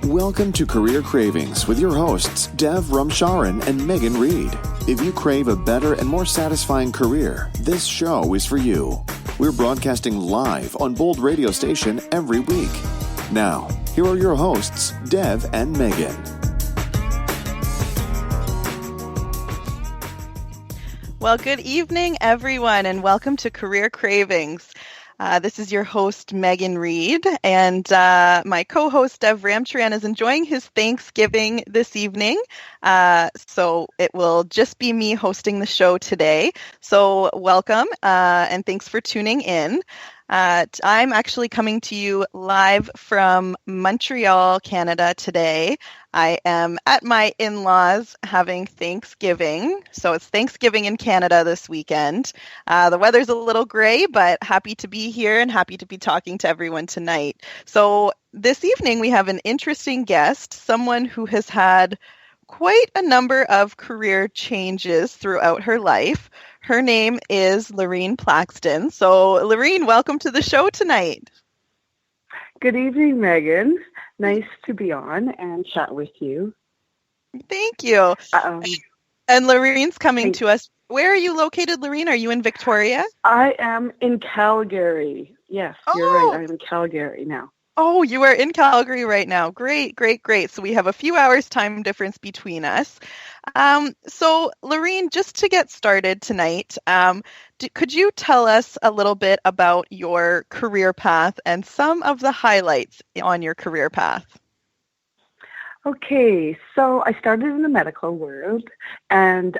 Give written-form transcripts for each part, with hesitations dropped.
Welcome to Career Cravings with your hosts, Dev Ramcharan and Megan Reed. If you crave a better and more satisfying career, this show is for you. We're broadcasting live on Bold Radio Station every week. Now, here are your hosts, Dev and Megan. Well, good evening, everyone, and welcome to Career Cravings. This is your host, Megan Reed, and my co-host, Dev Ramcharan, is enjoying his Thanksgiving this evening. So it will just be me hosting the show today. So welcome, and thanks for tuning in. I'm actually coming to you live from Montreal, Canada today. I am at my in-laws having Thanksgiving. So it's Thanksgiving in Canada this weekend. The weather's a little gray, but happy to be here and happy to be talking to everyone tonight. So this evening we have an interesting guest, someone who has had quite a number of career changes throughout her life. Her name is Laureen Plaxin. So Laureen, welcome to the show tonight. Good evening, Megan. Nice to be on and chat with you. Thank you. And Laureen's coming to us. Where are you located, Laureen? Are you in Victoria? I am in Calgary. Yes, you're right. I'm in Calgary now. Oh, you are in Calgary right now. Great, great, great. So we have a few hours time difference between us. So Laureen, just to get started tonight, could you tell us a little bit about your career path and some of the highlights on your career path? Okay, so I started in the medical world and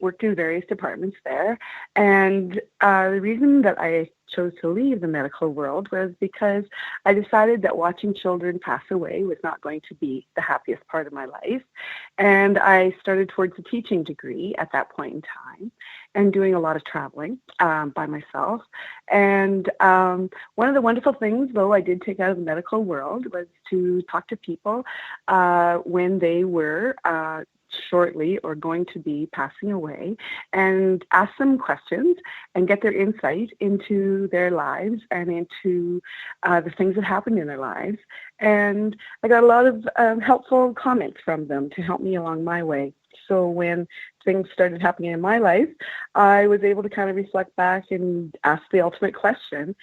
worked in various departments there. And the reason that I chose to leave the medical world was because I decided that watching children pass away was not going to be the happiest part of my life. And I started towards a teaching degree at that point in time and doing a lot of traveling by myself. And one of the wonderful things, though, I did take out of the medical world was to talk to people when they were shortly or going to be passing away and ask them questions and get their insight into their lives and into the things that happened in their lives. And I got a lot of helpful comments from them to help me along my way. So when things started happening in my life, I was able to kind of reflect back and ask the ultimate question,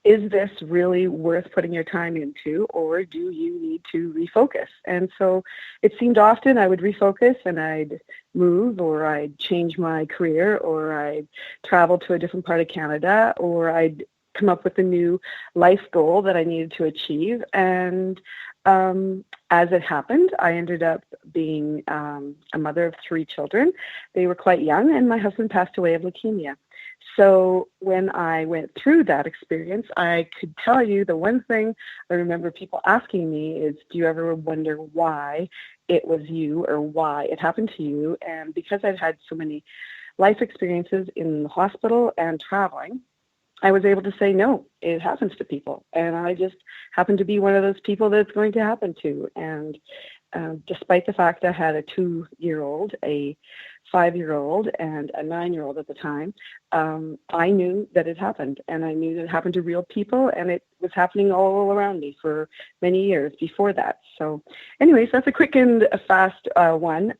is this really worth putting your time into, or do you need to refocus? And so it seemed often I would refocus and I'd move, or I'd change my career, or I'd travel to a different part of Canada, or I'd come up with a new life goal that I needed to achieve. And as it happened, I ended up being a mother of 3 children. They were quite young, and my husband passed away of leukemia. So when I went through that experience, I could tell you the one thing I remember people asking me is, do you ever wonder why it was you or why it happened to you? And because I'd had so many life experiences in the hospital and traveling, I was able to say, no, it happens to people. And I just happened to be one of those people that it's going to happen to. And despite the fact I had a 2-year-old, a 5-year-old, and a 9-year-old at the time, I knew that it happened. And I knew that it happened to real people, and it was happening all around me for many years before that. So anyways, that's a quick and a fast one.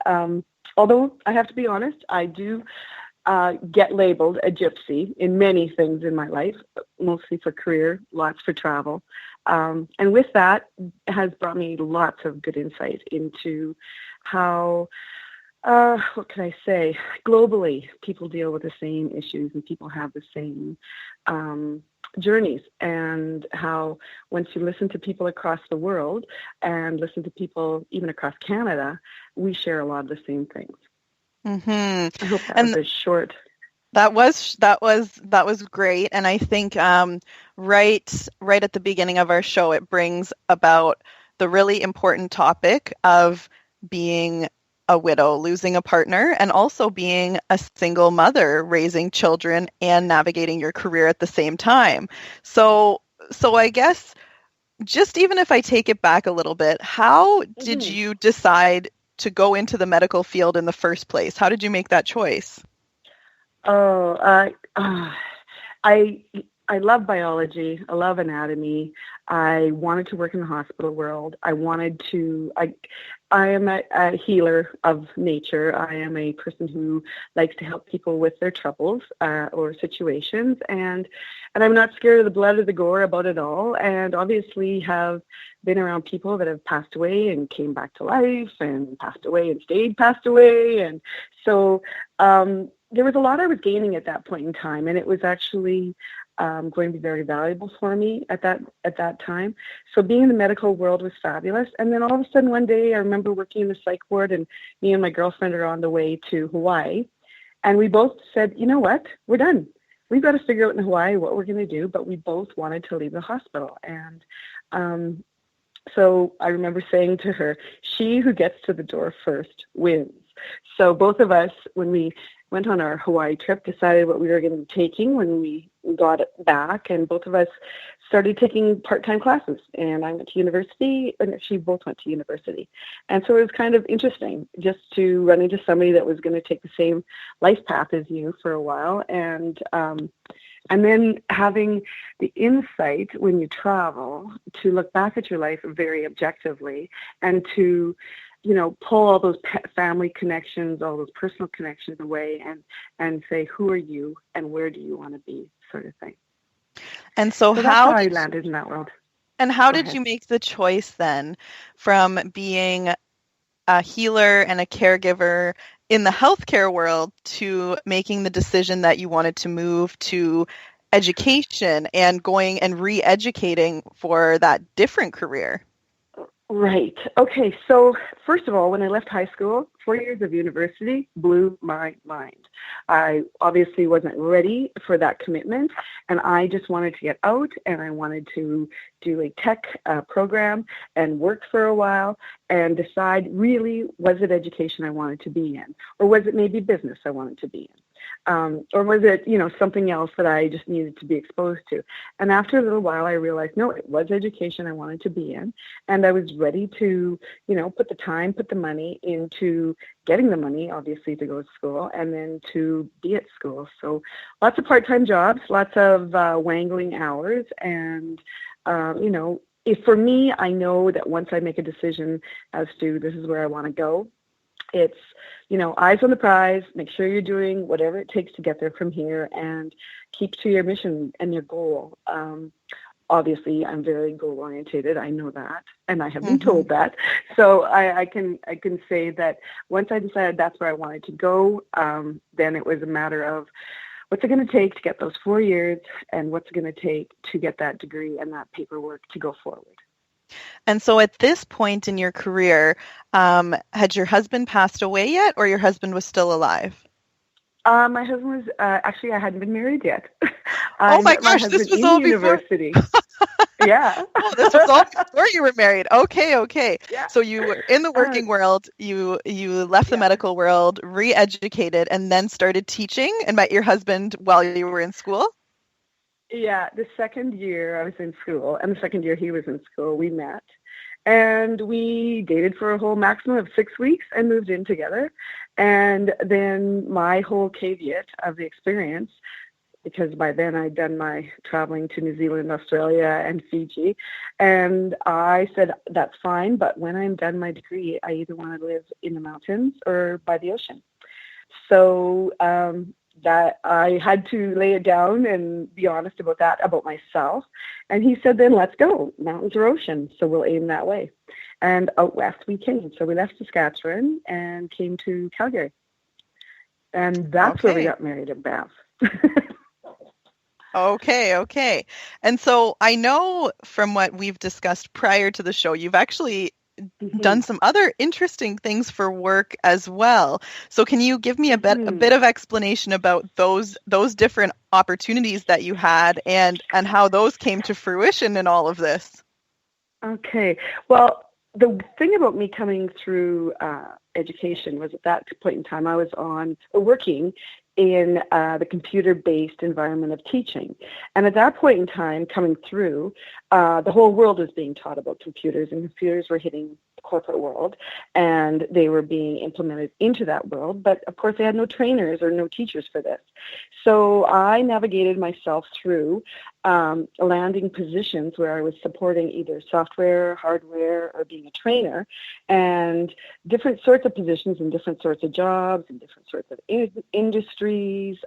Although I have to be honest, I do get labeled a gypsy in many things in my life, mostly for career, lots for travel. And with that has brought me lots of good insight into how, what can I say, globally people deal with the same issues and people have the same journeys, and how once you listen to people across the world and listen to people even across Canada, we share a lot of the same things. Mm-hmm. I hope that was short. That was great, and I think right at the beginning of our show, it brings about the really important topic of being a widow, losing a partner, and also being a single mother, raising children and navigating your career at the same time. So I guess just even if I take it back a little bit, how did you decide to go into the medical field in the first place? How did you make that choice? I I love biology. I love anatomy. I wanted to work in the hospital world. I am a healer of nature. I am a person who likes to help people with their troubles or situations, and I'm not scared of the blood or the gore about it all. And obviously, have been around people that have passed away and came back to life, and passed away and stayed passed away, and so there was a lot I was gaining at that point in time, and it was actually going to be very valuable for me at that time. So being in the medical world was fabulous. And then all of a sudden one day I remember working in the psych ward, and me and my girlfriend are on the way to Hawaii. And we both said, you know what, we're done. We've got to figure out in Hawaii what we're going to do. But we both wanted to leave the hospital. And so I remember saying to her, she who gets to the door first wins. So both of us, when we went on our Hawaii trip, decided what we were going to be taking when we got it back, and both of us started taking part-time classes. And I went to university, and she both went to university. And so it was kind of interesting just to run into somebody that was going to take the same life path as you for a while, and then having the insight when you travel to look back at your life very objectively, and to pull all those family connections, all those personal connections away, and say, who are you and where do you want to be, sort of thing. And so that's how I landed in that world. And how did you make the choice then from being a healer and a caregiver in the healthcare world to making the decision that you wanted to move to education and going and re-educating for that different career? Right. Okay. So first of all, when I left high school, 4 years of university blew my mind. I obviously wasn't ready for that commitment, and I just wanted to get out, and I wanted to do a tech program and work for a while and decide really, was it education I wanted to be in, or was it maybe business I wanted to be in? Or was it, something else that I just needed to be exposed to? And after a little while, I realized, no, it was education I wanted to be in. And I was ready to, put the time, put the money into getting the money, obviously, to go to school, and then to be at school. So lots of part-time jobs, lots of wangling hours. And, for me, I know that once I make a decision as to this is where I want to go, it's, eyes on the prize, make sure you're doing whatever it takes to get there from here, and keep to your mission and your goal. Obviously, I'm very goal-oriented. I know that, and I have been told that. So I can say that once I decided that's where I wanted to go, then it was a matter of what's it going to take to get those 4 years, and what's it going to take to get that degree and that paperwork to go forward. And so at this point in your career, had your husband passed away yet, or your husband was still alive? My husband was, actually, I hadn't been married yet. Oh my gosh, this was all university. Yeah. Oh, this was all before you were married. Okay. Yeah. So you were in the working world, you left the medical world, re-educated, and then started teaching and met your husband while you were in school? Yeah, the second year I was in school, and the second year he was in school, we met. And we dated for a whole maximum of 6 weeks and moved in together. And then my whole caveat of the experience, because by then I'd done my traveling to New Zealand, Australia, and Fiji, and I said, that's fine, but when I'm done my degree, I either want to live in the mountains or by the ocean. So that I had to lay it down and be honest about that, about myself. And he said, then let's go, mountains or ocean. So we'll aim that way. And out west we came. So we left Saskatchewan and came to Calgary. And that's where we got married in Banff. Okay. And so I know from what we've discussed prior to the show, you've actually done some other interesting things for work as well. So can you give me a bit of explanation about those different opportunities that you had and how those came to fruition in all of this? Okay. Well, the thing about me coming through education was at that point in time I was working in the computer-based environment of teaching. And at that point in time, coming through, the whole world was being taught about computers, and computers were hitting corporate world, and they were being implemented into that world. But of course, they had no trainers or no teachers for this. So I navigated myself through landing positions where I was supporting either software, hardware, or being a trainer, and different sorts of positions and different sorts of jobs and different sorts of industries,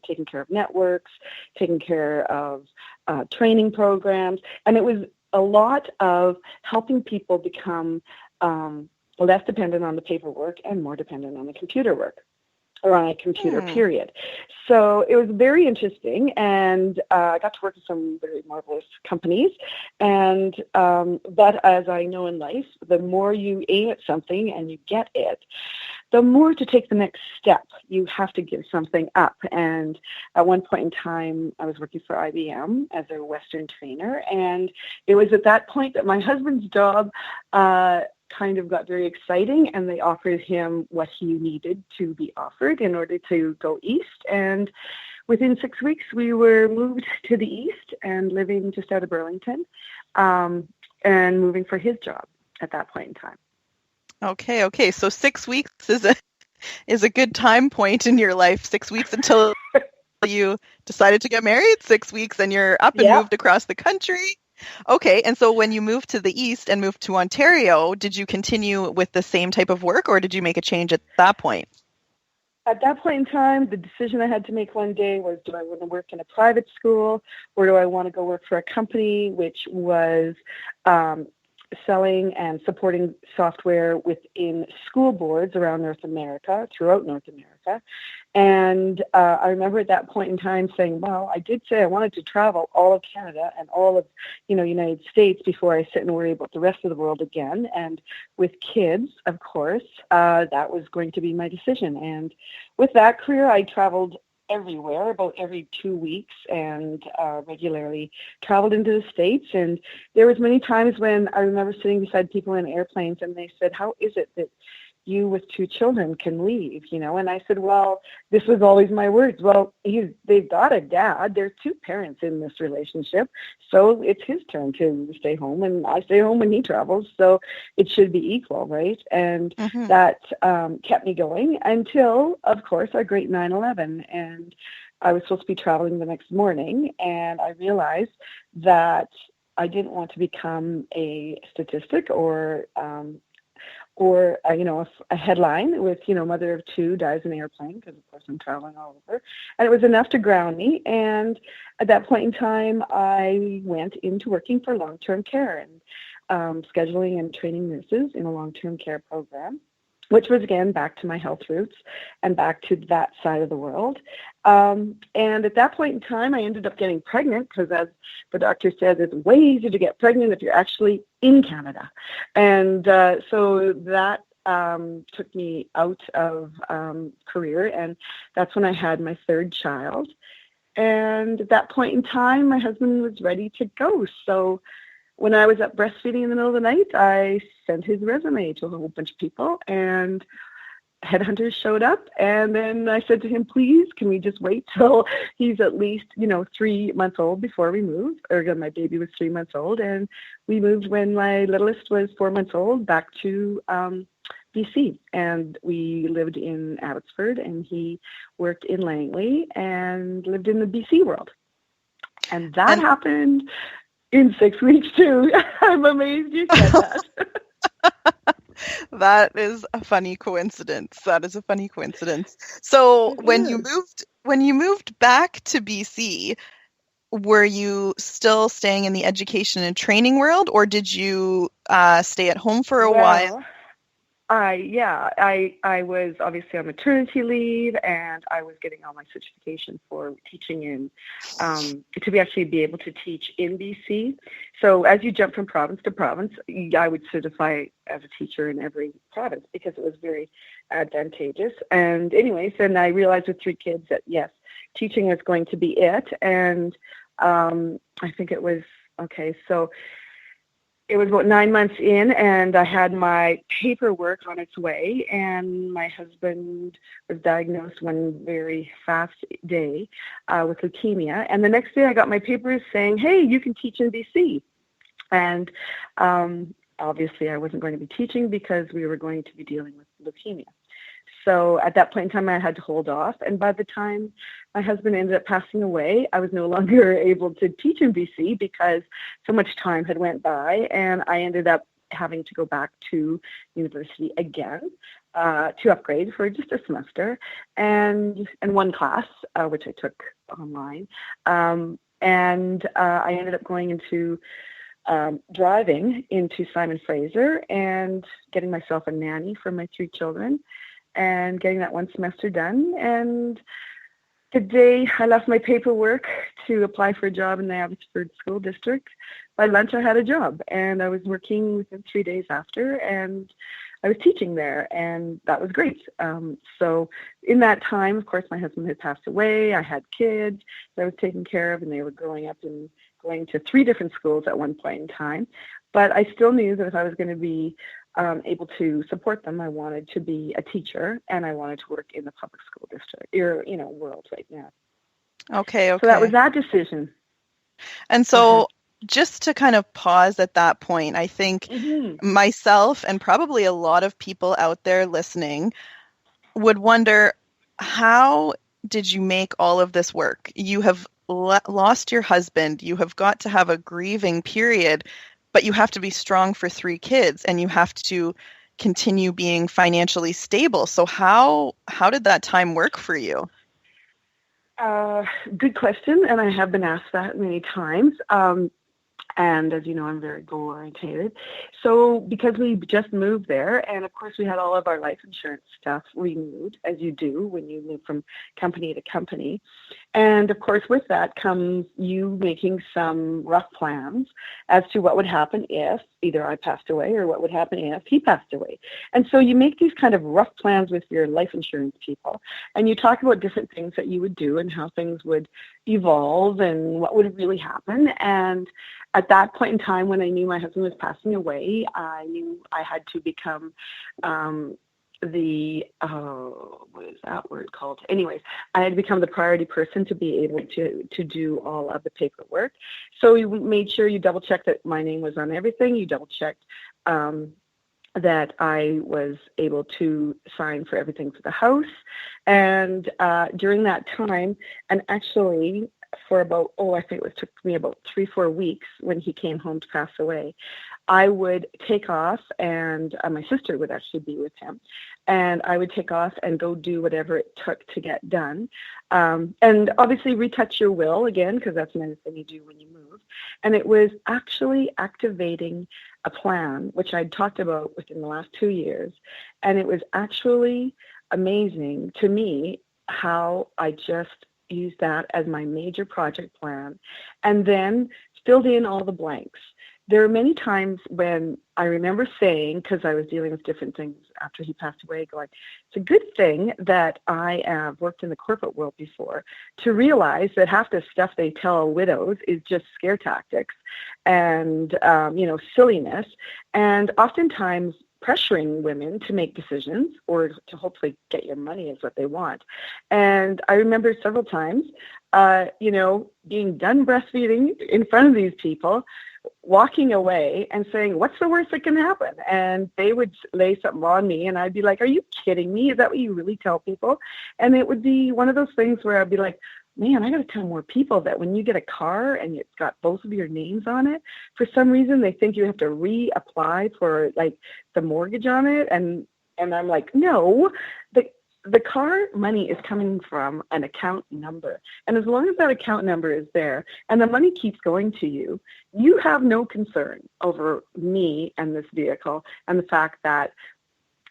taking care of networks, taking care of training programs. And it was a lot of helping people become less dependent on the paperwork and more dependent on the computer work, or on a computer, period. So it was very interesting, and I got to work with some very marvelous companies. And but as I know in life, the more you aim at something and you get it, the more to take the next step, you have to give something up. And at one point in time, I was working for IBM as a Western trainer, and it was at that point that my husband's job kind of got very exciting, and they offered him what he needed to be offered in order to go east. And within 6 weeks, we were moved to the east and living just out of Burlington, and moving for his job at that point in time. Okay. So 6 weeks is a good time point in your life. 6 weeks until you decided to get married. 6 weeks and you're up and moved across the country. Okay, and so when you moved to the east and moved to Ontario, did you continue with the same type of work, or did you make a change at that point? At that point in time, the decision I had to make one day was, do I want to work in a private school, or do I want to go work for a company which was selling and supporting software within school boards around North America, throughout North America. And I remember at that point in time saying, well, I did say I wanted to travel all of Canada and all of, United States before I sit and worry about the rest of the world again. And with kids, of course, that was going to be my decision. And with that career, I traveled everywhere, about every 2 weeks, and regularly traveled into the States. And there was many times when I remember sitting beside people in airplanes, and they said, how is it that you with 2 children can leave, And I said, well, this was always my words. Well, they've got a dad. There's 2 parents in this relationship. So it's his turn to stay home, and I stay home when he travels. So it should be equal, right? And that kept me going until, of course, our great 9/11. And I was supposed to be traveling the next morning, and I realized that I didn't want to become a statistic or a headline with, mother of 2 dies in an airplane, because of course I'm traveling all over. And it was enough to ground me. And at that point in time, I went into working for long-term care and scheduling and training nurses in a long-term care program, which was, again, back to my health roots and back to that side of the world. And at that point in time, I ended up getting pregnant, because as the doctor said, it's way easier to get pregnant if you're actually in Canada. And so that took me out of career, and that's when I had my 3rd child. And at that point in time, my husband was ready to go. So when I was up breastfeeding in the middle of the night, I sent his resume to a whole bunch of people, and headhunters showed up. And then I said to him, please, can we just wait till he's at least, 3 months old before we move? Or my baby was 3 months old. And we moved when my littlest was 4 months old back to BC. And we lived in Abbotsford, and he worked in Langley and lived in the BC world. And that happened in 6 weeks too. I'm amazed you said that. That is a funny coincidence. So when you moved back to BC, were you still staying in the education and training world, or did you stay at home for a while? I was obviously on maternity leave, and I was getting all my certification for teaching in, to actually be able to teach in BC. So as you jump from province to province, I would certify as a teacher in every province, because it was very advantageous. And anyways, then I realized with 3 kids that, yes, teaching is going to be it. And I think it was, so it was about 9 months in, and I had my paperwork on its way, and my husband was diagnosed one very fast day with leukemia. And the next day I got my papers saying, hey, you can teach in BC. And obviously I wasn't going to be teaching because we were going to be dealing with leukemia. So at that point in time, I had to hold off. And by the time my husband ended up passing away, I was no longer able to teach in BC because so much time had went by, and I ended up having to go back to university again to upgrade for just a semester and one class, which I took online. And I ended up going into driving into Simon Fraser and getting myself a nanny for my 3 children and getting that one semester done. And the day I left my paperwork to apply for a job in the Abbotsford School District, by lunch I had a job, and I was working within 3 days after, and I was teaching there, and that was great. So in that time, of course, my husband had passed away. I had kids that I was taking care of, and they were growing up and going to 3 different schools at one point in time. But I still knew that if I was going to be able to support them, I wanted to be a teacher, and I wanted to work in the public school district, world right now. Okay. So that was that decision. And so just to kind of pause at that point, I think myself and probably a lot of people out there listening would wonder, how did you make all of this work? You have lost your husband. You have got to have a grieving period, but you have to be strong for 3 kids, and you have to continue being financially stable. So how did that time work for you? Good question, and I have been asked that many times. And as you know, I'm very goal-orientated. So because we just moved there, and of course we had all of our life insurance stuff renewed, as you do when you move from company to company. And of course with that comes you making some rough plans as to what would happen if either I passed away or what would happen if he passed away. And so you make these kind of rough plans with your life insurance people, and you talk about different things that you would do and how things would evolve and what would really happen. And at that point in time, when I knew my husband was passing away, I knew I had to become what is that word called? Anyways, I had to become the priority person to be able to do all of the paperwork. So you made sure you double checked that my name was on everything. You double checked that I was able to sign for everything for the house. And during that time, and actually for about, I think it took me about 3-4 weeks when he came home to pass away, I would take off, and my sister would actually be with him, and I would take off and go do whatever it took to get done. And obviously retouch your will again, because that's another thing you do when you move. And it was actually activating a plan, which I'd talked about within the last 2 years. And it was actually amazing to me how I just used that as my major project plan and then filled in all the blanks. There are many times when I remember saying, because I was dealing with different things after he passed away, going, it's a good thing that I have worked in the corporate world before to realize that half the stuff they tell widows is just scare tactics and, silliness. And oftentimes pressuring women to make decisions or to hopefully get your money is what they want. And I remember several times, being done breastfeeding in front of these people, walking away and saying, what's the worst that can happen? And they would lay something on me and I'd be like, are you kidding me? Is that what you really tell people? And it would be one of those things where I'd be like, man, I got to tell more people that when you get a car and it's got both of your names on it, for some reason they think you have to reapply for like the mortgage on it. And I'm like, no, the car money is coming from an account number. And as long as that account number is there and the money keeps going to you, you have no concern over me and this vehicle and the fact that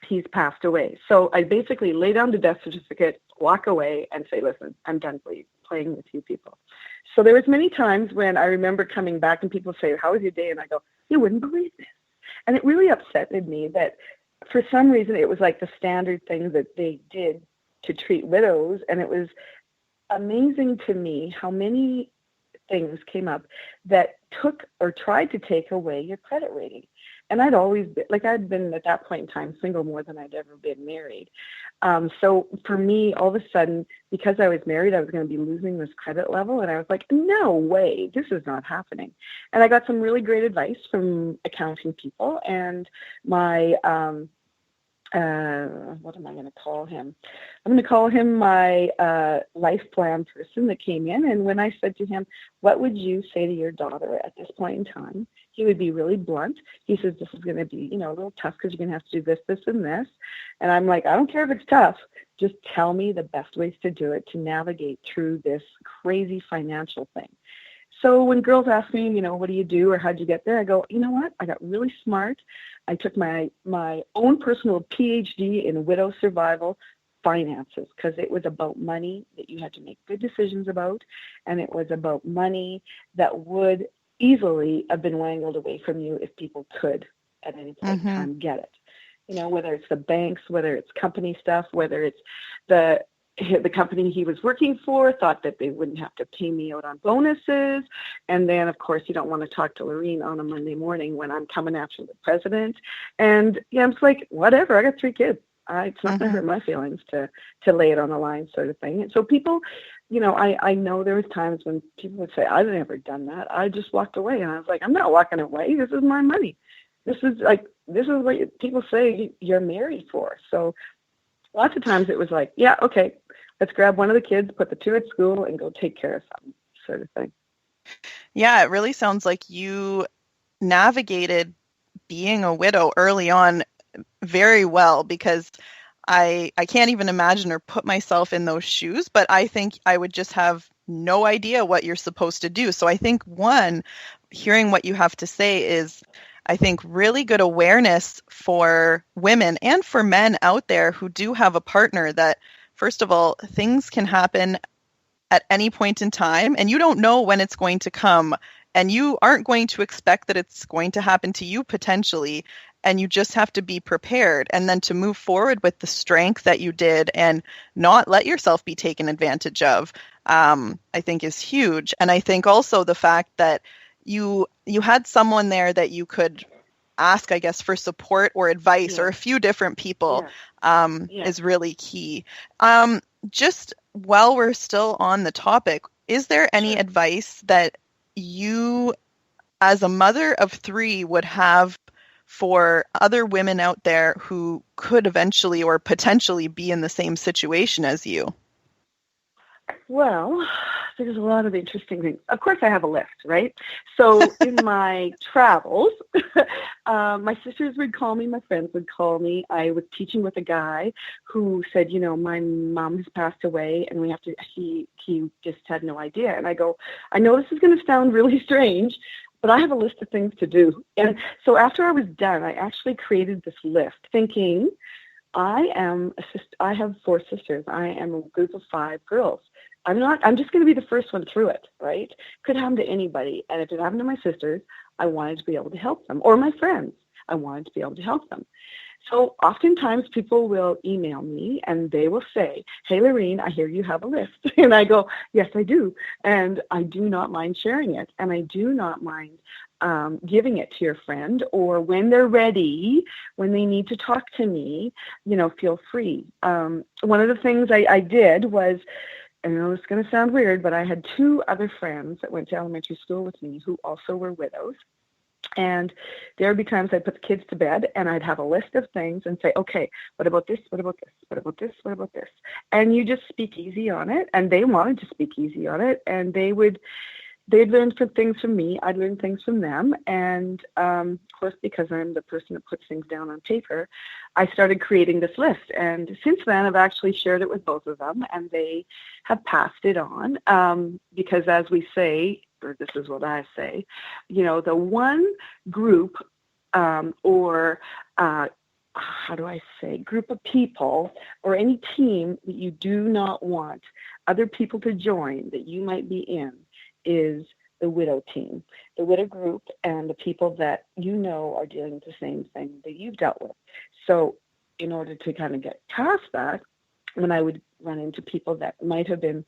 he's passed away. So I basically lay down the death certificate, walk away and say, listen, I'm done playing with you people. So there was many times when I remember coming back and people say, how was your day? And I go, you wouldn't believe this. And it really upset me that for some reason, it was like the standard thing that they did to treat widows. And it was amazing to me how many things came up that took or tried to take away your credit rating. And I'd always been, like, I'd been at that point in time single more than I'd ever been married. So for me, all of a sudden, because I was married, I was going to be losing this credit level. And I was like, no way, this is not happening. And I got some really great advice from accounting people, and my, what am I going to call him? I'm going to call him my life plan person that came in. And when I said to him, what would you say to your daughter at this point in time? He would be really blunt. He says, this is going to be, a little tough because you're going to have to do this, this, and this. And I'm like, I don't care if it's tough. Just tell me the best ways to do it to navigate through this crazy financial thing. So when girls ask me, what do you do or how'd you get there? I go, you know what? I got really smart. I took my own personal PhD in widow survival finances, because it was about money that you had to make good decisions about, and it was about money that would easily have been wangled away from you if people could at any point in time get it. Whether it's the banks, whether it's company stuff, whether it's the company he was working for thought that they wouldn't have to pay me out on bonuses. And then, of course, you don't want to talk to Laureen on a Monday morning when I'm coming after the president. And I'm just like, whatever, I got 3 kids. It's not going to hurt my feelings to lay it on the line, sort of thing. And so people, I know there was times when people would say, I've never done that. I just walked away. And I was like, I'm not walking away. This is my money. This is what people say you're married for. So lots of times it was like, yeah, okay, let's grab one of the kids, put the 2 at school, and go take care of something, sort of thing. Yeah, it really sounds like you navigated being a widow early on very well, because I can't even imagine or put myself in those shoes, but I think I would just have no idea what you're supposed to do. So I think, one, hearing what you have to say is, I think, really good awareness for women and for men out there who do have a partner that, first of all, things can happen at any point in time, and you don't know when it's going to come, and you aren't going to expect that it's going to happen to you potentially, and you just have to be prepared, and then to move forward with the strength that you did and not let yourself be taken advantage of, I think is huge. And I think also the fact that you had someone there that you could ask, I guess, for support or advice, or a few different people, is really key. Just while we're still on the topic, is there any advice that you, as a mother of 3, would have for other women out there who could eventually or potentially be in the same situation as you? Well, there's a lot of interesting things. Of course, I have a list, right? So in my travels, my sisters would call me, my friends would call me. I was teaching with a guy who said, my mom has passed away, and we have to, he just had no idea. And I go, I know this is going to sound really strange, but I have a list of things to do. And so after I was done, I actually created this list thinking, I have 4 sisters. I am a group of 5 girls. I'm just going to be the first one through it, right? Could happen to anybody. And if it happened to my sisters, I wanted to be able to help them. Or my friends, I wanted to be able to help them. So oftentimes people will email me and they will say, hey, Laureen, I hear you have a list. And I go, yes, I do. And I do not mind sharing it. And I do not mind giving it to your friend, or when they're ready, when they need to talk to me, feel free. One of the things I did was, I know it's going to sound weird, but I had 2 other friends that went to elementary school with me who also were widows. And there would be times I'd put the kids to bed and I'd have a list of things and say, okay, what about this? What about this? What about this? What about this? And you just speak easy on it. And they wanted to speak easy on it. And they'd learn some things from me. I'd learn things from them. And of course, because I'm the person that puts things down on paper, I started creating this list. And since then, I've actually shared it with both of them, and they have passed it on. Because as we say, or this is what I say, the one group group of people or any team that you do not want other people to join that you might be in is the widow team, the widow group, and the people that are dealing with the same thing that you've dealt with. So in order to kind of get past that, when I would run into people that might have been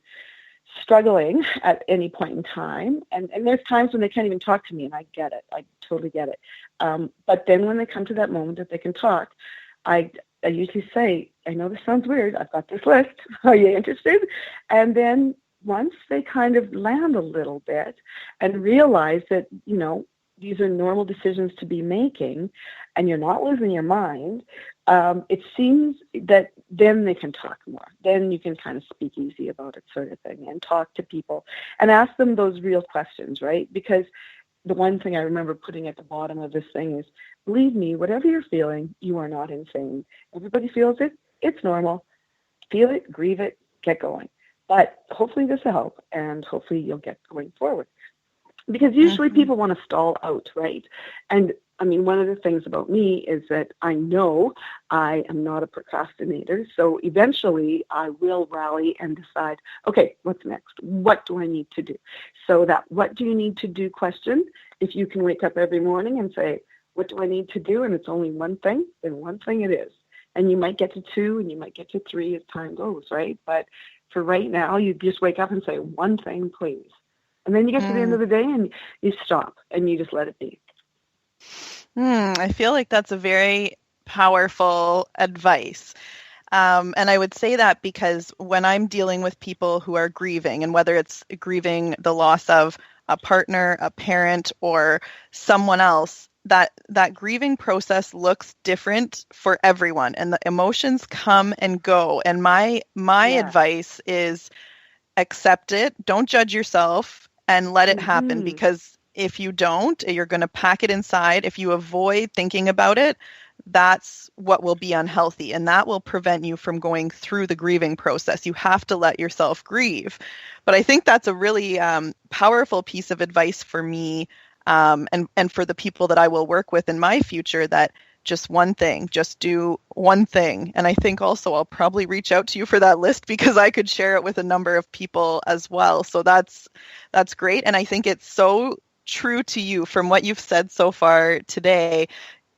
struggling at any point in time. And there's times when they can't even talk to me, and I get it. I totally get it. But then when they come to that moment that they can talk, I usually say, I know this sounds weird. I've got this list. Are you interested? And then once they kind of land a little bit and realize that, these are normal decisions to be making and you're not losing your mind, it seems that then they can talk more. Then you can kind of speak easy about it, sort of thing, and talk to people and ask them those real questions, right? Because the one thing I remember putting at the bottom of this thing is, believe me, whatever you're feeling, you are not insane. Everybody feels it. It's normal. Feel it, grieve it, get going. But hopefully this will help, and hopefully you'll get going forward. Because usually people want to stall out, right? And I mean, one of the things about me is that I know I am not a procrastinator. So eventually I will rally and decide, okay, what's next? What do I need to do? So that what do you need to do question, if you can wake up every morning and say, what do I need to do? And it's only one thing, then one thing it is. And you might get to 2 and you might get to 3 as time goes, right? But for right now, you just wake up and say, one thing, please. And then you get to the end of the day and you stop and you just let it be. I feel like that's a very powerful advice. And I would say that because when I'm dealing with people who are grieving, and whether it's grieving the loss of a partner, a parent, or someone else, that grieving process looks different for everyone, and the emotions come and go. And my advice is accept it, don't judge yourself, and let it happen, because if you don't, you're going to pack it inside. If you avoid thinking about it, that's what will be unhealthy, and that will prevent you from going through the grieving process. You have to let yourself grieve. But I think that's a really powerful piece of advice for me, and for the people that I will work with in my future, that just one thing, just do one thing. And I think also I'll probably reach out to you for that list, because I could share it with a number of people as well. So that's great. And I think it's so true to you from what you've said so far today.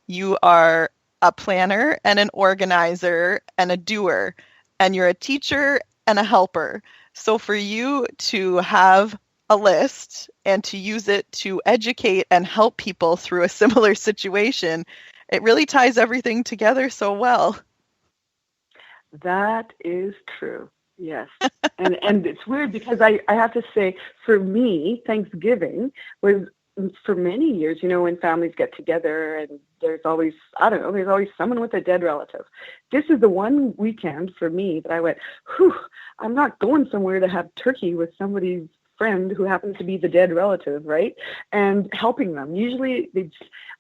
You are a planner and an organizer and a doer, and you're a teacher and a helper. So for you to have a list and to use it to educate and help people through a similar situation, it really ties everything together so well. That is true. Yes. and it's weird because I have to say, for me, Thanksgiving was, for many years, when families get together and there's always someone with a dead relative. This is the one weekend for me that I went, I'm not going somewhere to have turkey with somebody's friend who happens to be the dead relative, right? And helping them. Usually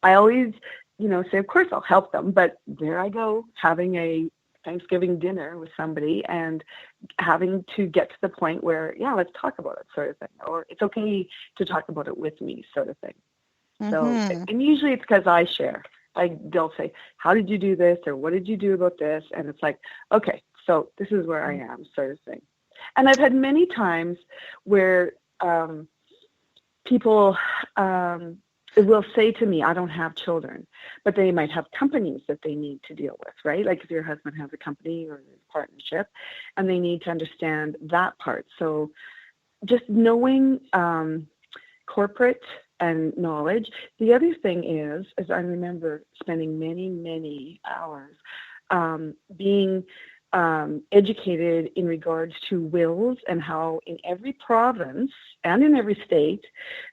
I always say, of course I'll help them, but there I go, having a Thanksgiving dinner with somebody and having to get to the point where, let's talk about it, sort of thing, or it's okay to talk about it with me, sort of thing. So, and usually it's because I share. They'll say, how did you do this? Or what did you do about this? And it's like, okay, so this is where I am, sort of thing. And I've had many times where people will say to me, I don't have children, but they might have companies that they need to deal with, right? Like if your husband has a company or a partnership, and they need to understand that part. So just knowing corporate and knowledge. The other thing is I remember spending many, many hours being educated in regards to wills, and how in every province and in every state,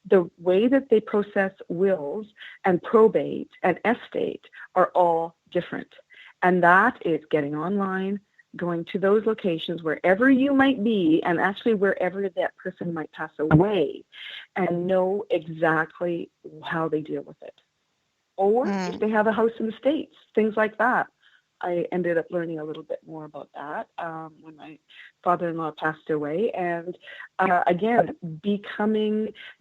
the way that they process wills and probate and estate are all different. And that is getting online, going to those locations wherever you might be, and actually wherever that person might pass away, and know exactly how they deal with it. Or if they have a house in the States, things like that. I ended up learning a little bit more about that when my father-in-law passed away. And again,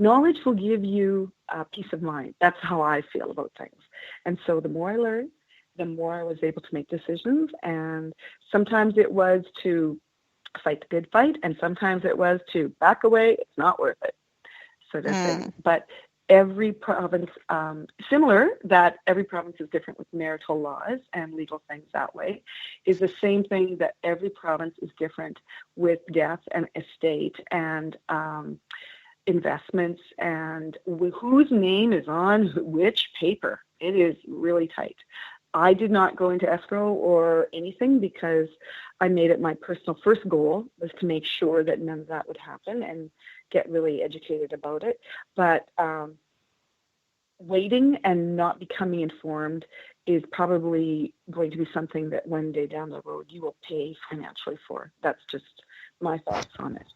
knowledge will give you peace of mind. That's how I feel about things. And so the more I learned, the more I was able to make decisions. And sometimes it was to fight the good fight, and sometimes it was to back away. It's not worth it, sort of thing. But every province, similar that every province is different with marital laws and legal things that way, is the same thing that every province is different with death and estate and investments and whose name is on which paper. It is really tight. I did not go into escrow or anything because I made it my personal first goal was to make sure that none of that would happen and get really educated about it. But waiting and not becoming informed is probably going to be something that one day down the road you will pay financially for. That's just my thoughts on it.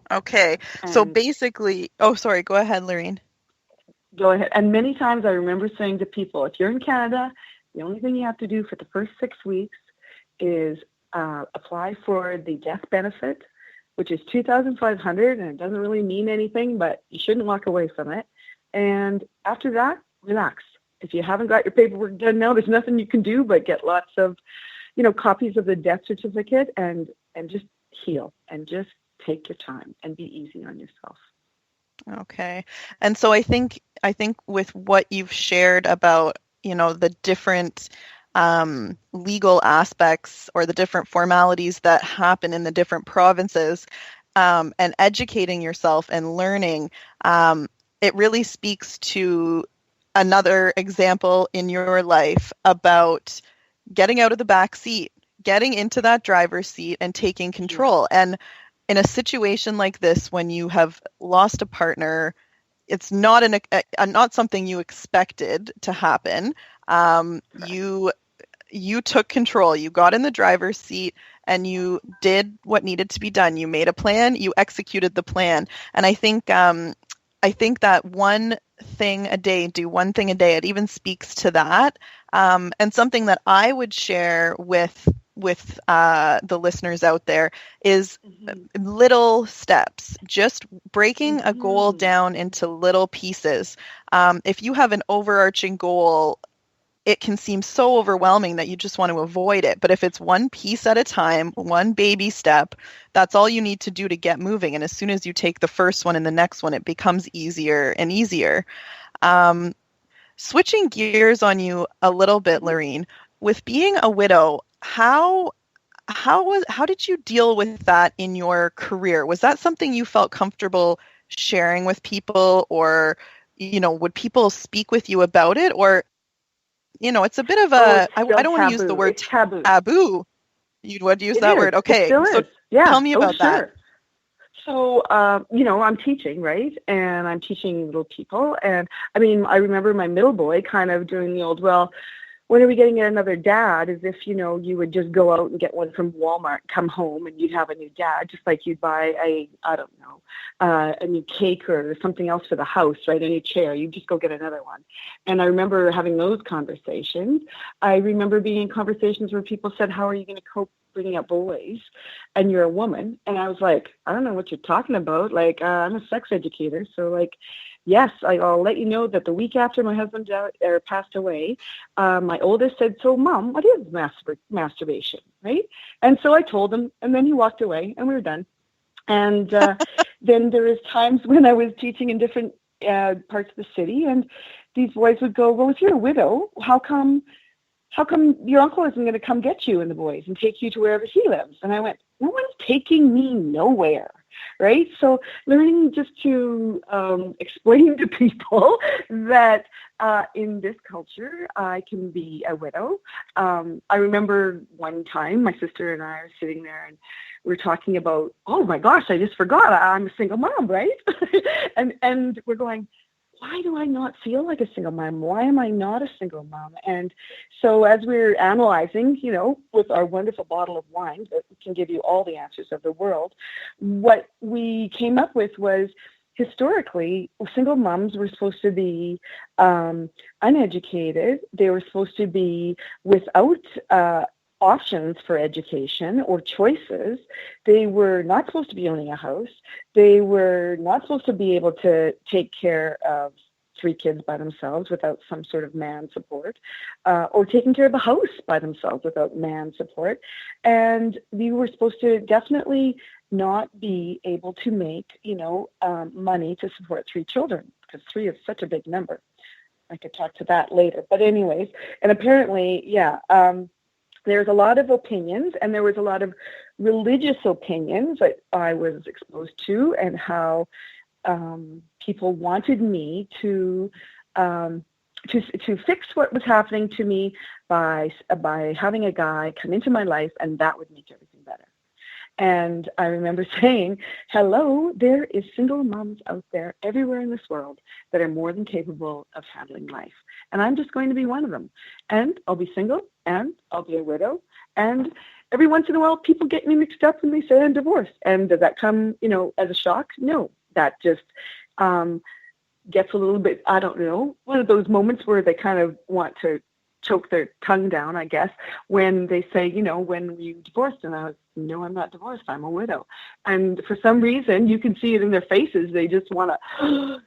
Okay. So basically, sorry, go ahead, Laureen. Go ahead. And many times I remember saying to people, if you're in Canada, the only thing you have to do for the first 6 weeks is apply for the death benefit, which is $2,500, and it doesn't really mean anything, but you shouldn't walk away from it. And after that, relax. If you haven't got your paperwork done now, there's nothing you can do but get lots of, copies of the death certificate and just heal and just take your time and be easy on yourself. Okay. And so I think with what you've shared about, the different legal aspects or the different formalities that happen in the different provinces, and educating yourself and learning, it really speaks to another example in your life about getting out of the back seat, getting into that driver's seat and taking control. Yeah. And in a situation like this, when you have lost a partner, it's not not something you expected to happen. You took control. You got in the driver's seat and you did what needed to be done. You made a plan. You executed the plan. And I think that one thing a day, do one thing a day, it even speaks to that. And something that I would share with the listeners out there is little steps, just breaking a goal down into little pieces. If you have an overarching goal, it can seem so overwhelming that you just want to avoid it. But if it's one piece at a time, one baby step, that's all you need to do to get moving. And as soon as you take the first one and the next one, it becomes easier and easier. Switching gears on you a little bit, Laureen, with being a widow, how did you deal with that in your career? Was that something you felt comfortable sharing with people, or, would people speak with you about it? Or, it's a bit of a, I don't want to use the word taboo. You would use that word. Okay. So tell me about that. So, I'm teaching, right? And I'm teaching little people. And I remember my middle boy kind of doing the old, well, when are we getting another dad? As if, you would just go out and get one from Walmart, come home, and you'd have a new dad, just like you'd buy a new cake or something else for the house, right? A new chair. You just go get another one. And I remember having those conversations. I remember being in conversations where people said, how are you going to cope bringing up boys? And you're a woman. And I was like, I don't know what you're talking about. Like, I'm a sex educator. So, like, yes, I'll let you know that the week after my husband passed away, my oldest said, so Mom, what is masturbation, right? And so I told him, and then he walked away, and we were done. And then there was times when I was teaching in different parts of the city, and these boys would go, well, if you're a widow, how come your uncle isn't going to come get you and the boys and take you to wherever he lives? And I went, no one's taking me nowhere. Right? So learning just to explain to people that in this culture, I can be a widow. I remember one time my sister and I are sitting there and we're talking about, oh my gosh, I just forgot I'm a single mom, right? and we're going, why do I not feel like a single mom? Why am I not a single mom? And so as we're analyzing, with our wonderful bottle of wine that can give you all the answers of the world, what we came up with was historically, single moms were supposed to be uneducated. They were supposed to be without options for education or choices. They were not supposed to be owning a house. They were not supposed to be able to take care of 3 kids by themselves without some sort of man support, or taking care of a house by themselves without man support. And we were supposed to definitely not be able to make, money to support 3 children, because 3 is such a big number. I could talk to that later. But anyways, and apparently, there's a lot of opinions, and there was a lot of religious opinions that I was exposed to, and how people wanted me to fix what was happening to me by having a guy come into my life, and that would make everything better. And I remember saying, hello, there is single moms out there everywhere in this world that are more than capable of handling life. And I'm just going to be one of them. And I'll be single, and I'll be a widow. And every once in a while, people get me mixed up and they say I'm divorced. And does that come, as a shock? No, that just gets a little bit, I don't know, one of those moments where they kind of want to choke their tongue down, I guess, when they say, when were you divorced? And I was, no, I'm not divorced. I'm a widow. And for some reason, you can see it in their faces. They just want to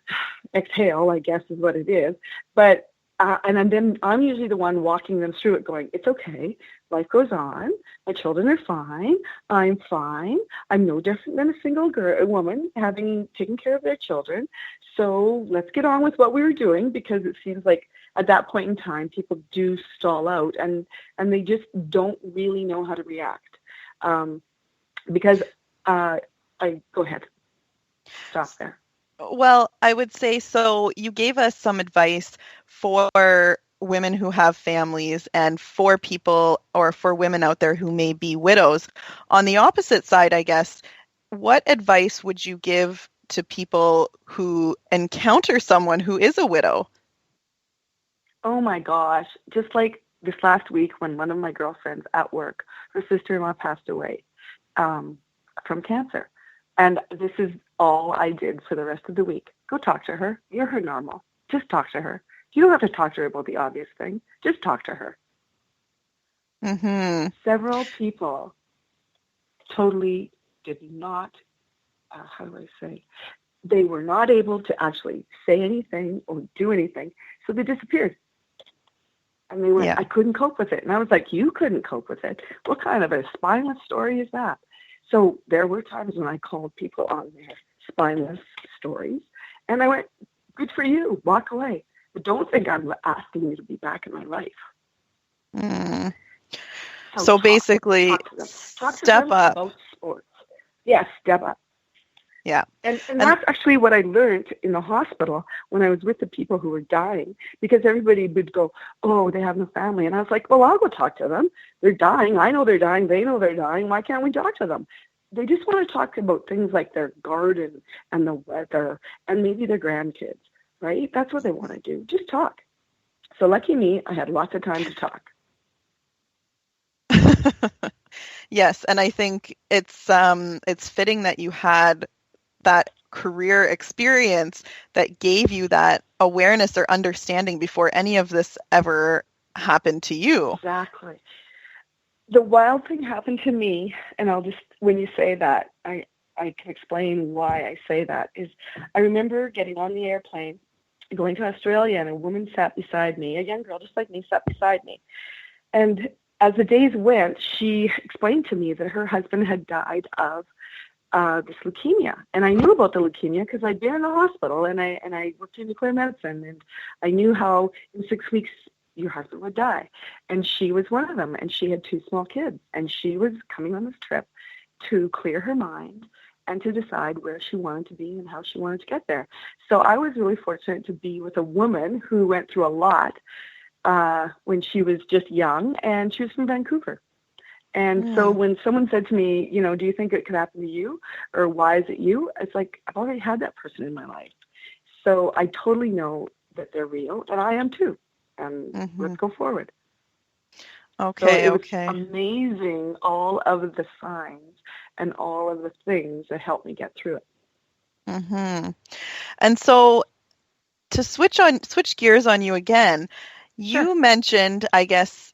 exhale, I guess is what it is. But, and then I'm usually the one walking them through it going, it's okay. Life goes on. My children are fine. I'm fine. I'm no different than a single woman having taken care of their children. So let's get on with what we were doing, because it seems like at that point in time, people do stall out, and they just don't really know how to react. Because go ahead. Stop there. Well, I would say, so you gave us some advice for women who have families and for people, or for women out there who may be widows. On the opposite side, I guess, what advice would you give to people who encounter someone who is a widow? Oh my gosh. Just like this last week when one of my girlfriends at work, her sister-in-law passed away from cancer. And this is all I did for the rest of the week. Go talk to her. You're her normal. Just talk to her. You don't have to talk to her about the obvious thing. Just talk to her. Mm-hmm. Several people totally did not, how do I say, they were not able to actually say anything or do anything, so they disappeared. And they went, I couldn't cope with it. And I was like, you couldn't cope with it? What kind of a spineless story is that? So there were times when I called people on their spineless stories, and I went, good for you, walk away. But don't think I'm asking you to be back in my life. Mm. So basically, talk to step them up. About sports. Yes, step up. Yeah. And that's actually what I learned in the hospital when I was with the people who were dying, because everybody would go, oh, they have no family. And I was like, well, I'll go talk to them. They're dying. I know they're dying. They know they're dying. Why can't we talk to them? They just want to talk about things like their garden and the weather and maybe their grandkids, right? That's what they want to do. Just talk. So lucky me, I had lots of time to talk. Yes, and I think it's fitting that you had that career experience that gave you that awareness or understanding before any of this ever happened to you. Exactly. The wild thing happened to me, and I'll just, when you say that, I can explain why I say that, is I remember getting on the airplane, going to Australia, and a woman sat beside me, a young girl just like me sat beside me. And as the days went, she explained to me that her husband had died of this leukemia. And I knew about the leukemia because I'd been in the hospital, and I worked in nuclear medicine, and I knew how in 6 weeks your husband would die. And she was one of them, and she had 2 small kids, and she was coming on this trip to clear her mind and to decide where she wanted to be and how she wanted to get there. So I was really fortunate to be with a woman who went through a lot when she was just young, and she was from Vancouver. And so when someone said to me, do you think it could happen to you, or why is it you? It's like, I've already had that person in my life. So I totally know that they're real, and I am too. And let's go forward. Okay, so it was amazing, all of the signs and all of the things that helped me get through it. Mm-hmm. And so to switch gears on you again, you mentioned, I guess,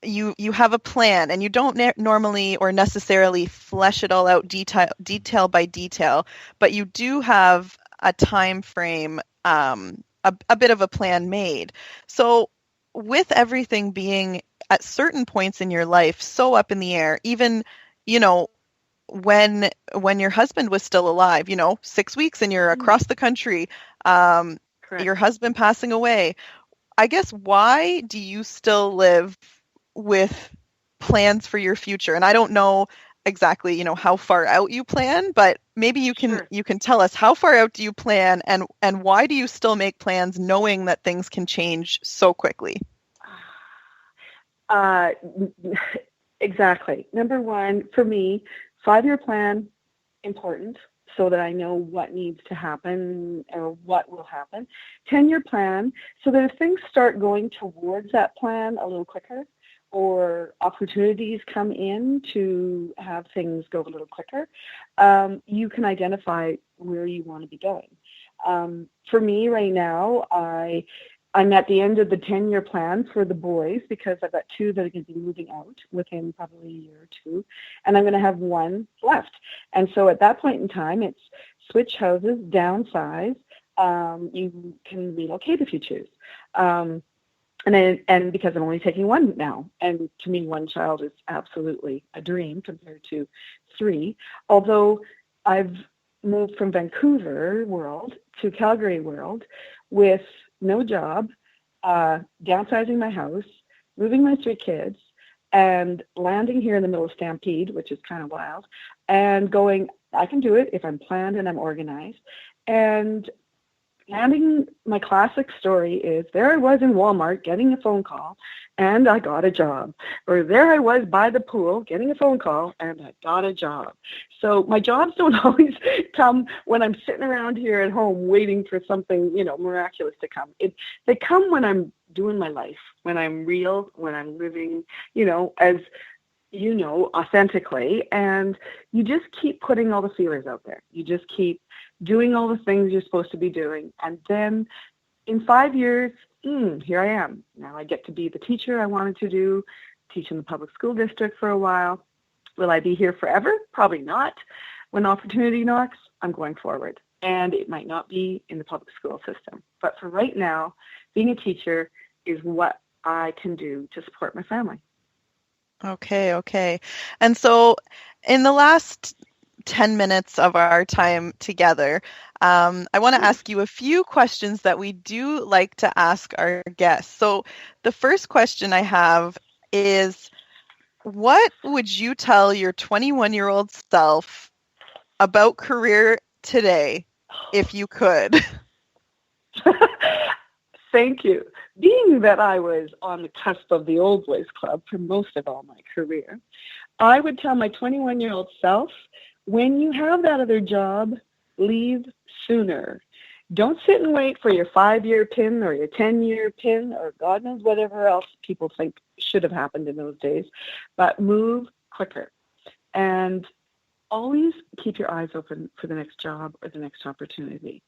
you have a plan, and you don't normally or necessarily flesh it all out detail by detail, but you do have a time frame, a bit of a plan made. So with everything being at certain points in your life so up in the air, even, when your husband was still alive, 6 weeks and you're across the country, Correct. your husband passing away, I guess, why do you still live with plans for your future? And I don't know exactly, how far out you plan, but maybe you can Sure. you can tell us, how far out do you plan, and why do you still make plans knowing that things can change so quickly? Exactly. Number one, for me, 5-year plan, important, so that I know what needs to happen or what will happen. 10-year plan, so that if things start going towards that plan a little quicker, or opportunities come in to have things go a little quicker, you can identify where you want to be going. For me right now, I'm at the end of the 10-year plan for the boys, because I've got 2 that are going to be moving out within probably a year or 2, and I'm going to have 1 left. And so at that point in time, it's switch houses, downsize. You can relocate if you choose. And because I'm only taking 1 now, and to me, 1 child is absolutely a dream compared to 3. Although I've moved from Vancouver world to Calgary world with no job, downsizing my house, moving my 3 kids, and landing here in the middle of Stampede, which is kind of wild, and going, I can do it if I'm planned and I'm organized. And landing, my classic story is, there I was in Walmart getting a phone call and I got a job. Or there I was by the pool getting a phone call and I got a job. So my jobs don't always come when I'm sitting around here at home waiting for something, miraculous to come. They come when I'm doing my life, when I'm real, when I'm living, as authentically. And you just keep putting all the feelers out there. You just keep doing all the things you're supposed to be doing. And then in 5 years, here I am. Now I get to be the teacher I wanted to do, teach in the public school district for a while. Will I be here forever? Probably not. When opportunity knocks, I'm going forward. And it might not be in the public school system. But for right now, being a teacher is what I can do to support my family. Okay. And so in the last 10 minutes of our time together, I want to ask you a few questions that we do like to ask our guests. So the first question I have is, what would you tell your 21-year-old self about career today, if you could? Thank you. Being that I was on the cusp of the old boys club for most of all my career, I would tell my 21-year-old self, when you have that other job, leave sooner. Don't sit and wait for your 5-year PIN or your 10-year PIN or God knows whatever else people think should have happened in those days, but move quicker. And always keep your eyes open for the next job or the next opportunity.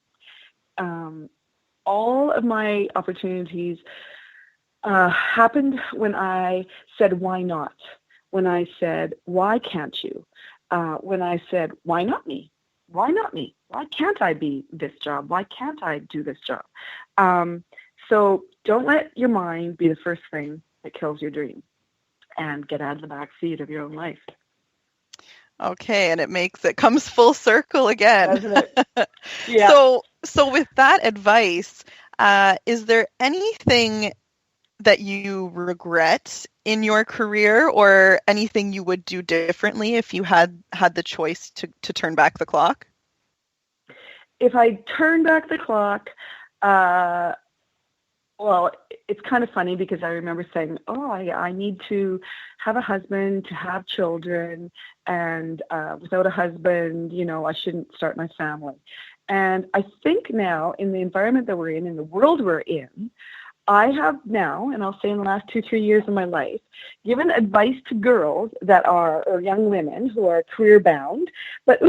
All of my opportunities happened when I said, why not? When I said, why can't you? When I said, why not me? Why not me? Why can't I be this job? Why can't I do this job? So don't let your mind be the first thing that kills your dream, and get out of the backseat of your own life. Okay, and it comes full circle again. Doesn't it? Yeah. So with that advice, is there anything that you regret in your career, or anything you would do differently if you had the choice to turn back the clock? If I turn back the clock, well, it's kind of funny because I remember saying, I need to have a husband, to have children, and without a husband, I shouldn't start my family. And I think now, in the environment that we're in the world we're in, I have now, and I'll say in the last 2-3 years of my life, given advice to girls or young women who are career bound, but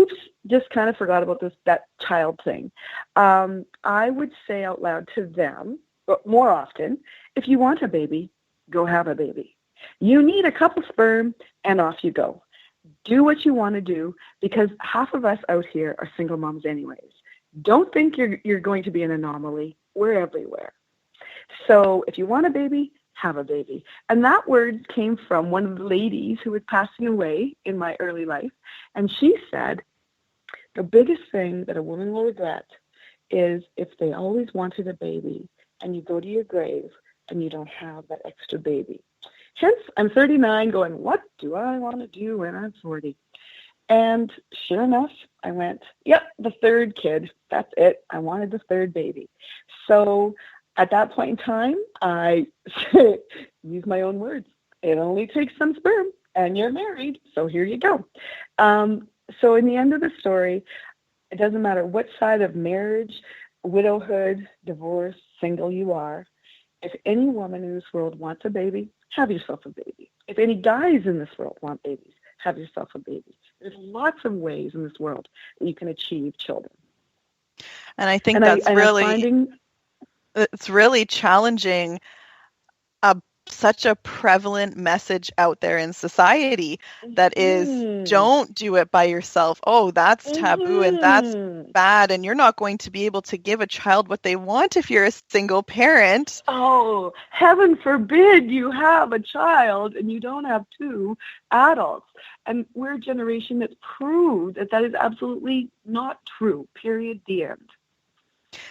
just kind of forgot about that child thing. I would say out loud to them, but more often, if you want a baby, go have a baby. You need a couple sperm and off you go. Do what you want to do, because half of us out here are single moms anyways. Don't think you're going to be an anomaly. We're everywhere. So if you want a baby, have a baby. And that word came from one of the ladies who was passing away in my early life. And she said, the biggest thing that a woman will regret is if they always wanted a baby and you go to your grave and you don't have that extra baby. Hence, I'm 39 going, what do I want to do when I'm 40? And sure enough, I went, yep, the third kid. That's it. I wanted the third baby. So at that point in time, I use my own words. It only takes some sperm and you're married. So here you go. So in the end of the story, it doesn't matter what side of marriage, widowhood, divorce, single you are. If any woman in this world wants a baby, have yourself a baby. If any guys in this world want babies, have yourself a baby. There's lots of ways in this world that you can achieve children. And I think it's really challenging such a prevalent message out there in society that is, don't do it by yourself. Oh, that's taboo and that's bad. And you're not going to be able to give a child what they want if you're a single parent. Oh, heaven forbid you have a child and you don't have two adults. And we're a generation that's proved that that is absolutely not true, period, the end.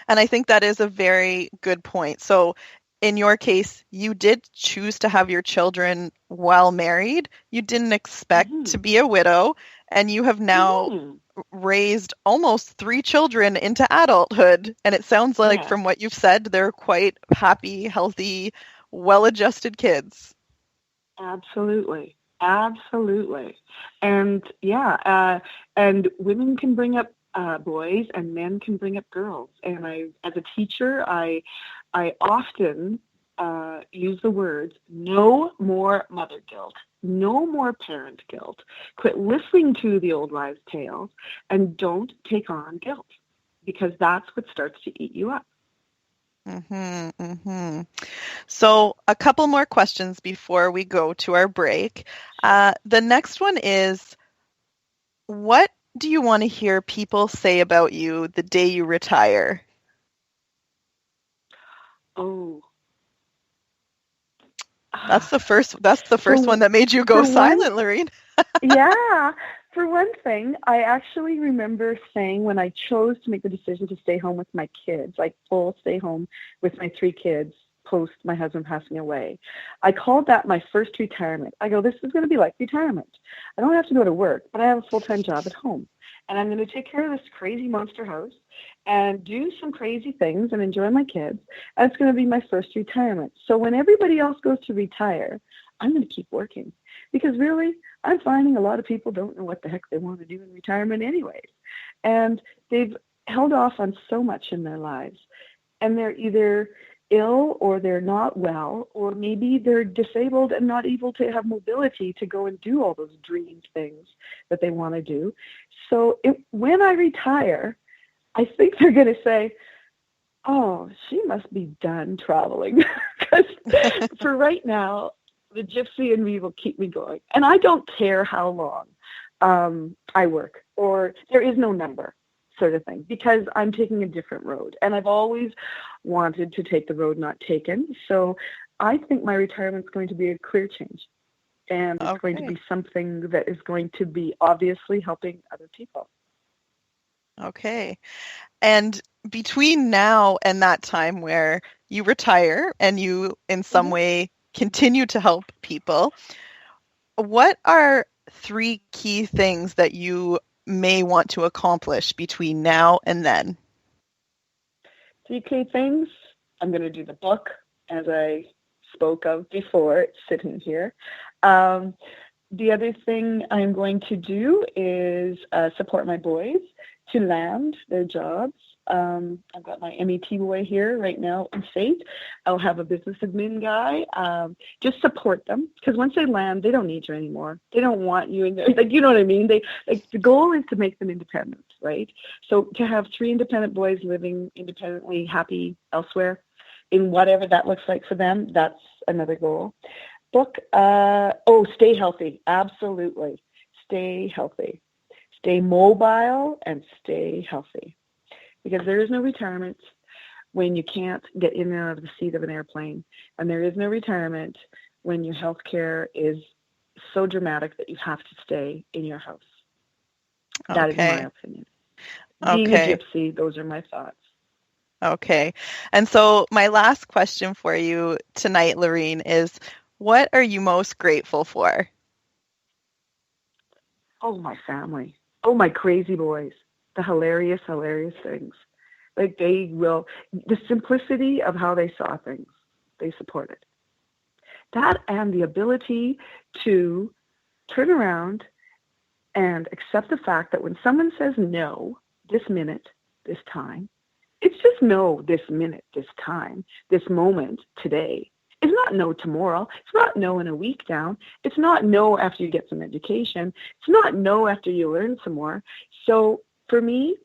And I think that is a very good point. So in your case, you did choose to have your children while married. You didn't expect to be a widow, and you have now raised almost 3 children into adulthood. And it sounds like from what you've said, they're quite happy, healthy, well-adjusted kids. Absolutely. Absolutely. And and women can bring up boys and men can bring up girls. And as a teacher, I often use the words, no more mother guilt, no more parent guilt. Quit listening to the old wives' tales and don't take on guilt, because that's what starts to eat you up. So a couple more questions before we go to our break. The next one is, what do you want to hear people say about you the day you retire? Oh, that's the first one that made you go silent, Laureen. Yeah. For one thing, I actually remember saying when I chose to make the decision to stay home with my kids, like full stay home with my 3 kids post my husband passing away, I called that my first retirement. I go, this is going to be like retirement. I don't have to go to work, but I have a full-time job at home. And I'm going to take care of this crazy monster house and do some crazy things and enjoy my kids. And it's going to be my first retirement. So when everybody else goes to retire, I'm going to keep working. Because really, I'm finding a lot of people don't know what the heck they want to do in retirement anyways. And they've held off on so much in their lives. And they're either ill or they're not well, or maybe they're disabled and not able to have mobility to go and do all those dream things that they want to do. So when I retire, I think they're going to say, oh, she must be done traveling. Because for right now, the gypsy in me will keep me going. And I don't care how long I work, or there is no number sort of thing, because I'm taking a different road. And I've always wanted to take the road not taken. So I think my retirement is going to be a career change. And it's going to be something that is going to be obviously helping other people. Okay. And between now and that time where you retire and you in some way continue to help people, what are 3 key things that you may want to accomplish between now and then? 3 key things. I'm going to do the book, as I spoke of before. It's sitting here. The other thing I'm going to do is support my boys to land their jobs. I've got my MET boy here right now in state. I'll have a business admin guy. Just support them, because once they land, they don't need you anymore. They don't want you in there. Like, you know what I mean? The goal is to make them independent, right? So to have 3 independent boys living independently, happy elsewhere, in whatever that looks like for them, that's another goal. Book. Stay healthy. Absolutely. Stay healthy. Stay mobile and stay healthy. Because there is no retirement. when you can't get in and out of the seat of an airplane, and there is no retirement when your health care is so dramatic that you have to stay in your house. That is my opinion. Being a gypsy, those are my thoughts. Okay. And so my last question for you tonight, Laureen, is what are you most grateful for? Oh, my family. Oh, my crazy boys. The hilarious things. Like the simplicity of how they saw things, they supported. That and the ability to turn around and accept the fact that when someone says no, this minute, this time, it's just no this minute, this time, this moment, today. It's not no tomorrow. It's not no in a week down. It's not no after you get some education. It's not no after you learn some more. So for me,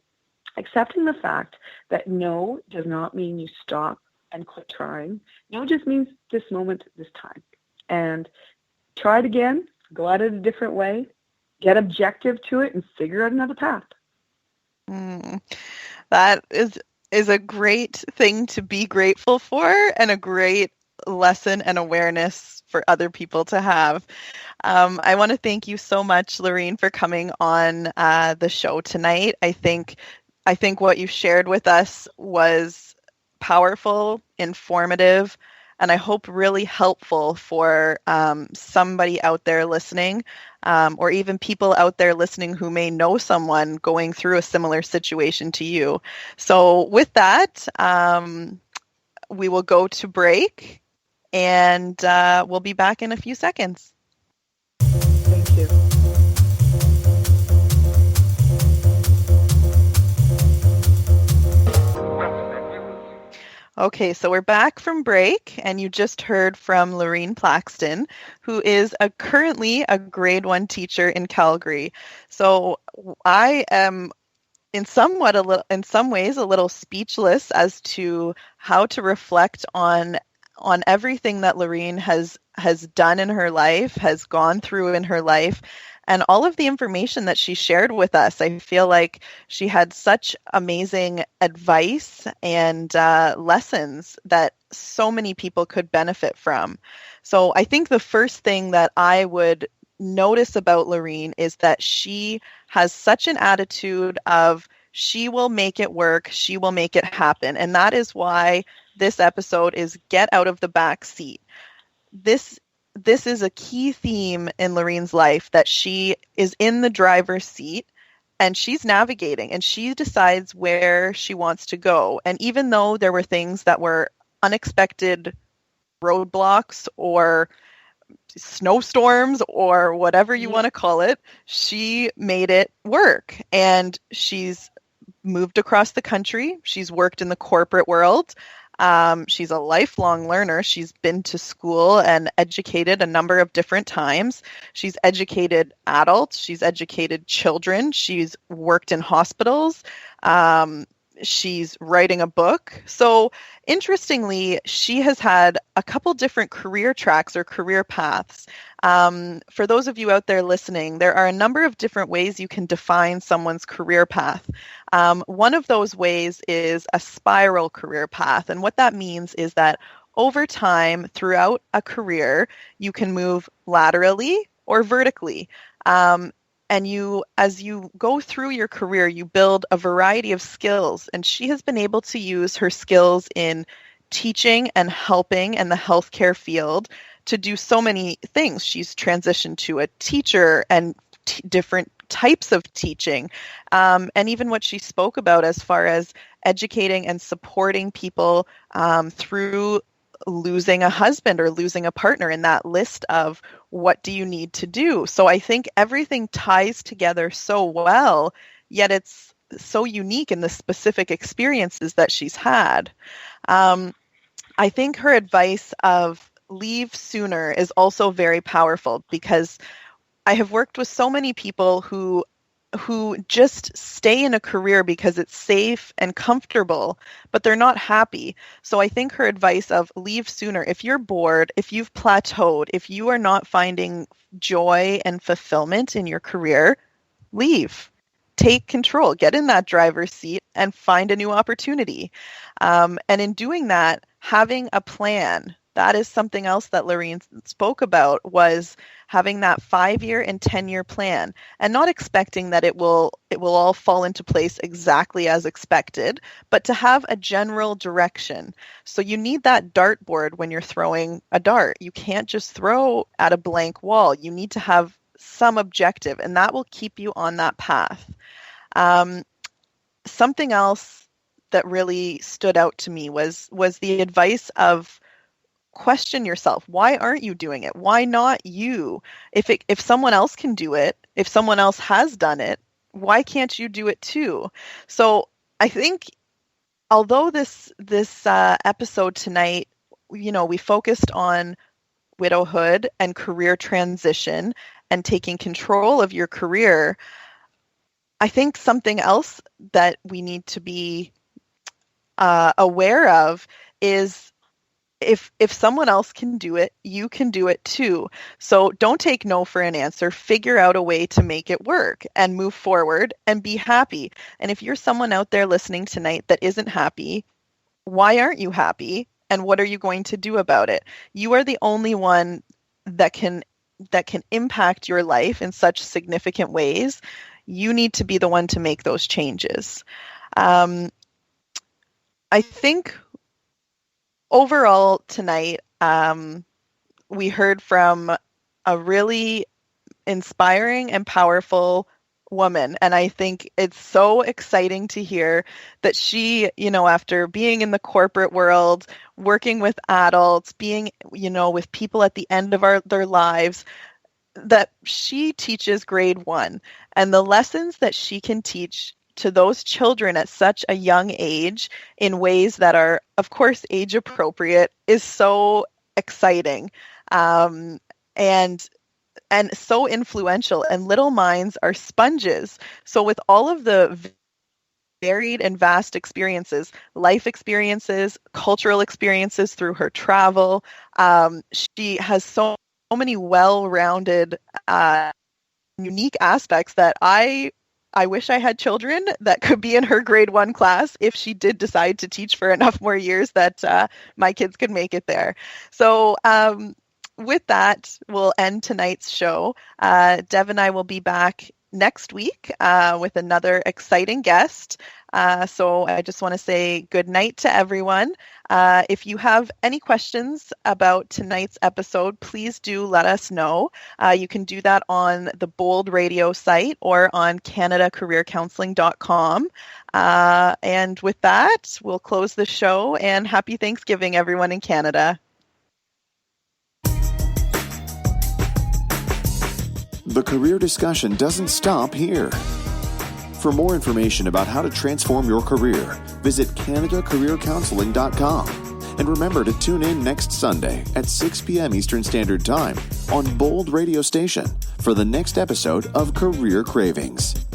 accepting the fact that no does not mean you stop and quit trying. No just means this moment, this time. And try it again, go at it a different way, get objective to it, and figure out another path. That is a great thing to be grateful for, and a great lesson and awareness for other people to have. I want to thank you so much, Laureen, for coming on the show tonight. I think what you shared with us was powerful, informative, and I hope really helpful for somebody out there listening, or even people out there listening who may know someone going through a similar situation to you. So with that, we will go to break, and we'll be back in a few seconds. Thank you. Okay, so we're back from break, and you just heard from Laureen Plaxin, who is currently a grade 1 teacher in Calgary. So I am in some ways a little speechless as to how to reflect on everything that Laureen has done in her life, has gone through in her life, and all of the information that she shared with us. I feel like she had such amazing advice and lessons that so many people could benefit from. So I think the first thing that I would notice about Laureen is that she has such an attitude of she will make it work, she will make it happen. And that is why this episode is Get Out of the Backseat. This is a key theme in Laureen's life, that she is in the driver's seat and she's navigating and she decides where she wants to go. And even though there were things that were unexpected roadblocks or snowstorms or whatever you want to call it, she made it work. And she's moved across the country. She's worked in the corporate world. She's a lifelong learner. She's been to school and educated a number of different times. She's educated adults. She's educated children. She's worked in hospitals. She's writing a book. So interestingly, she has had a couple different career tracks or career paths. For those of you out there listening, there are a number of different ways you can define someone's career path. One of those ways is a spiral career path. And what that means is that over time, throughout a career, you can move laterally or vertically. And as you go through your career, you build a variety of skills. And she has been able to use her skills in teaching and helping in the healthcare field to do so many things. She's transitioned to a teacher and different types of teaching. And even what she spoke about as far as educating and supporting people through losing a husband or losing a partner, in that list of what do you need to do. So I think everything ties together so well, yet it's so unique in the specific experiences that she's had. I think her advice of leave sooner is also very powerful, because I have worked with so many people who just stay in a career because it's safe and comfortable, but they're not happy. So I think her advice of leave sooner, if you're bored, if you've plateaued, if you are not finding joy and fulfillment in your career, leave. take control, get in that driver's seat and find a new opportunity. And in doing that, having a plan. That is something else that Laureen spoke about, was having that 5-year and 10-year plan, and not expecting that it will all fall into place exactly as expected, but to have a general direction. So you need that dartboard when you're throwing a dart. You can't just throw at a blank wall. You need to have some objective, and that will keep you on that path. Something else that really stood out to me was the advice of question yourself. Why aren't you doing it? Why not you? If someone else can do it, if someone else has done it, why can't you do it too? So I think, although this episode tonight, we focused on widowhood and career transition and taking control of your career, I think something else that we need to be aware of is, if someone else can do it, you can do it too. So don't take no for an answer. Figure out a way to make it work and move forward and be happy. And if you're someone out there listening tonight that isn't happy, why aren't you happy? And what are you going to do about it? You are the only one that can impact your life in such significant ways. You need to be the one to make those changes. I think overall tonight, we heard from a really inspiring and powerful woman. And I think it's so exciting to hear that she, after being in the corporate world, working with adults, being, with people at the end of their lives, that she teaches grade 1. And the lessons that she can teach to those children at such a young age in ways that are, of course, age appropriate is so exciting, and so influential. And little minds are sponges. So with all of the varied and vast experiences, life experiences, cultural experiences through her travel, she has so many well-rounded, unique aspects that I wish I had children that could be in her grade 1 class if she did decide to teach for enough more years that my kids could make it there. So with that, we'll end tonight's show. Dev and I will be back next week with another exciting guest. So I just want to say good night to everyone. If you have any questions about tonight's episode, please do let us know. You can do that on the Bold Radio site or on CanadaCareerCounseling.com. And with that, we'll close the show, and happy Thanksgiving, everyone in Canada. The career discussion doesn't stop here. For more information about how to transform your career, visit CanadaCareerCounseling.com. And remember to tune in next Sunday at 6 p.m. Eastern Standard Time on Bold Radio Station for the next episode of Career Cravings.